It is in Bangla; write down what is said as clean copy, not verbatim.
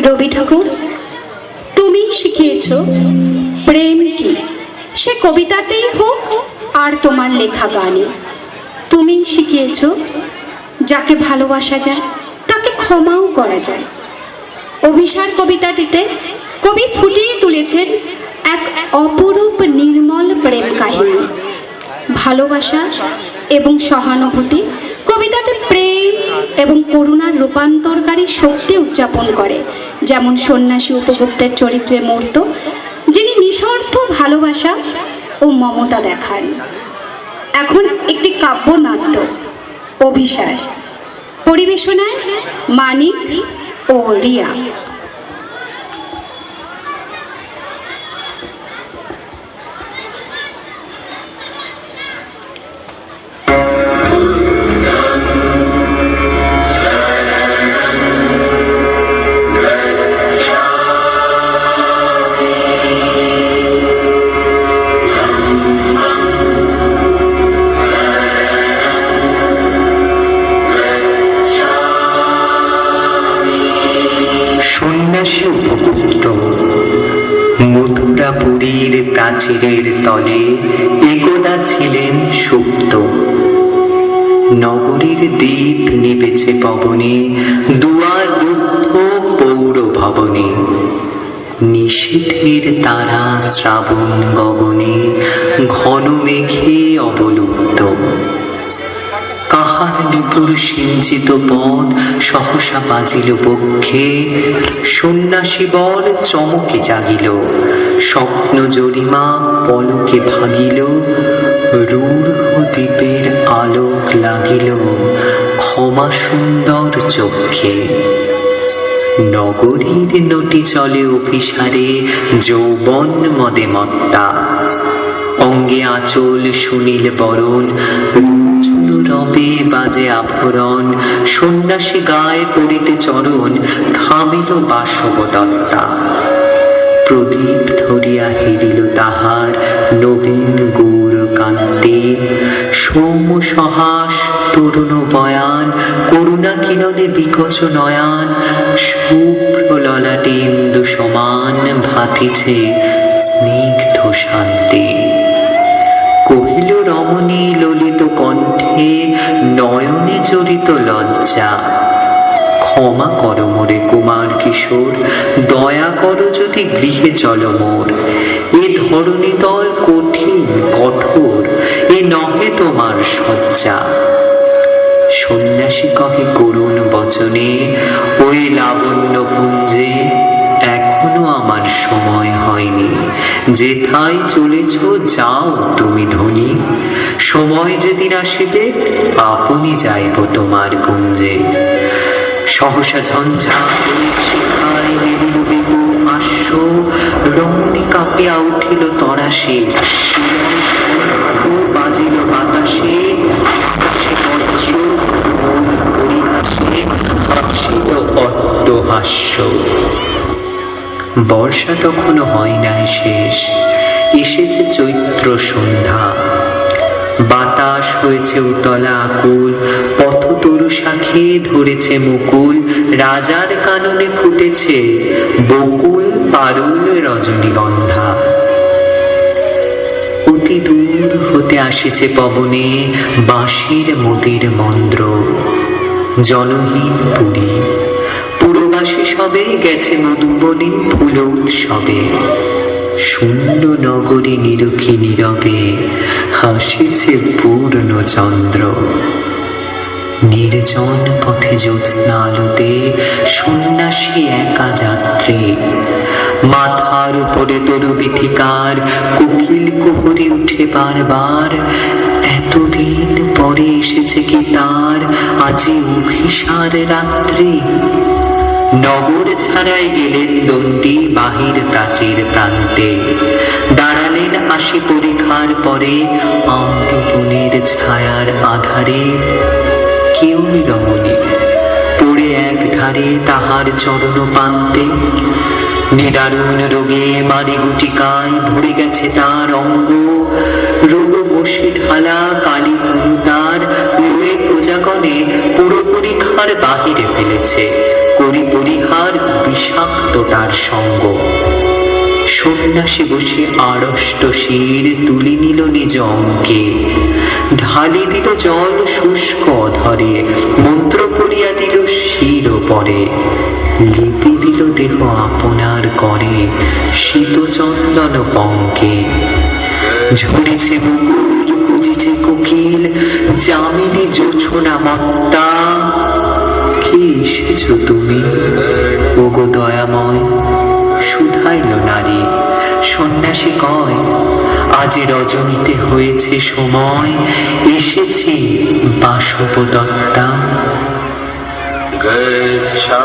রবি ঠাকুর, তুমি শিখিয়েছ প্রেম কি, সে কবিতাতেই হোক আর তোমার লেখা গানে। তুমি শিখিয়েছ যাকে ভালোবাসা যায় তাকে ক্ষমাও করা যায়। অভিসার কবিতাটিতে কবি ফুটিয়ে তুলেছেন এক অপরূপ নির্মল প্রেম কাহিনী। ভালোবাসা এবং সহানুভূতি কবিতাতে প্রেম এবং করুণার রূপান্তরকারী শক্তি উদযাপন করে, যেমন সন্ন্যাসী উপগুপ্তের চরিত্রে মূর্ত, যিনি নিঃস্বার্থ ভালোবাসা ও মমতা দেখান। এখন একটি কাব্যনাট্য অভিসার, পরিবেশনায় মানিক ও রিয়া। সন্ন্যাসী উপগুপ্ত মথুরাপুরীর প্রাচীরের তলে একদা ছিলেন সুপ্ত। নগরীর দ্বীপ নিবেছে পবনে, দুয়ার রুদ্ধ পৌর ভবনে। নিশীথের তারা শ্রাবণ গগনে, ঘন মেঘে অবলুপ্ত। কাহার নিপুর সিঞ্চিত পথ সহসা বাজিল বক্ষে, সন্ন্যাসী বর চমকে জাগিল, স্বপ্ন জরিমা পলকে ভাগিল। রূঢ় দ্বীপের আলোক লাগিল ক্ষমা সুন্দর চক্ষে। নগরীর নটি চলে অভিসারে, যৌবন মদে মত্তা। অঙ্গে আঁচল সুনীল বরণ, রবে বাজে আভরণ। সন্ন্যাসী গায়ে পড়িতে চরণ, থামিল বাসবদত্তা। প্রদীপ ধরিয়া হেরিল তাহার নবীন গৌর কান্তি। সৌম্য সহাস তরুণ বয়ান, করুণা কিরণে বিকচ নয়ান। শুভ্র ললাটে ইন্দু সমান, ভাতিছে স্নিগ্ধ শান্তি। কহিল রমণী ললিত কণ্ঠে, নয়নে জড়িত লজ্জা। ক্ষমা কর মোরে কুমার কিশোর, দয়া কর যদি গৃহে চল মোর। এ ধরণী তল কঠিন কঠোর, এ নহে তোমার সজ্জা। সন্ন্যাসী কহে করুণ বচনে, ওই লাবণ্য পুঞ্জে এখনো আমার সময় হয়নি। যেথায় চলেছ যাও তুমি ধনী, সময় যেদিন আসিবে আপনি যাইব তোমার কুঞ্জে। সহসা ঝঞ্ঝা শিখায় মেলিল বিপুল আশ্ব, রমণী কাঁপিয়া উঠিল তরাসে। বাজিল বাতাসে, আকাশে বজ্র পরিহাসে, হাসিল অট্টহাস্য। বর্ষা তখনও হয় নাই শেষ, এসেছে চৈত্র সন্ধ্যা। বাতাস হয়েছে উতলা আকুল, পথতরু শাখে ধরেছে মুকুল। রাজার কাননে ফুটেছে বকুল, পারুল রজনীগন্ধা। অতি দূর হতে আসিছে পবনে বাঁশির মদির মন্দ্র। জনহীন পুরী পুরবাসী সবে গেছে মধুবনে ফুল উৎসবে। শূন্য নগরী নিরখী নীরবে হাসিছে পূর্ণ চন্দ্র। নির্জন পথে জ্যোৎস্না আলোতে সন্ন্যাসী একা যাত্রী। মাথার উপরে তরু বিথিকার, কোকিল কুহরে উঠে বারবার। এতদিন পরে এসেছে কি তার আজি অভিসার রাত্রি। নগর ছাড়াই গেলেন দণ্ডী বাহির প্রাচীর প্রান্তে। দাঁড়ালেন আসি পরীক্ষার পরে আম্রবনের ছায়ার আধারে। কেউই রমণী পড়ে এক ধারে তাহার চরণ পান্তে। নিদারুণ রোগে মারি গুটিকায় ভরে গেছে তার অঙ্গ। রোগ বসে ঢালা কালী তরুতার লয়ে প্রজাগণে পুরো পরীক্ষার বাহিরে ফেলেছে। করিব পরিহার বিষাক্ততার সঙ্গ। সন্ন্যাসী বসে আড়ষ্ট শির তুলি নিল নিজ অঙ্কে, ঢালি দিল জল শুষ্ক ধরে, মন্ত্র পড়িয়া দিল শির পরে, লিপি দিল দেহ আপনার করে শীতচন্দন পঙ্কে। ঝরেছে মুকুল, কুচিছে কোকিল, যামিনী জোছনা মত্তা, কে এসেছ তুমি ওগো দয়াময়, শুধাইল নারী। সন্ন্যাসী কয়, আজ রজনীতে হয়েছে সময়, এসেছি বাসবদত্তা। গচ্ছা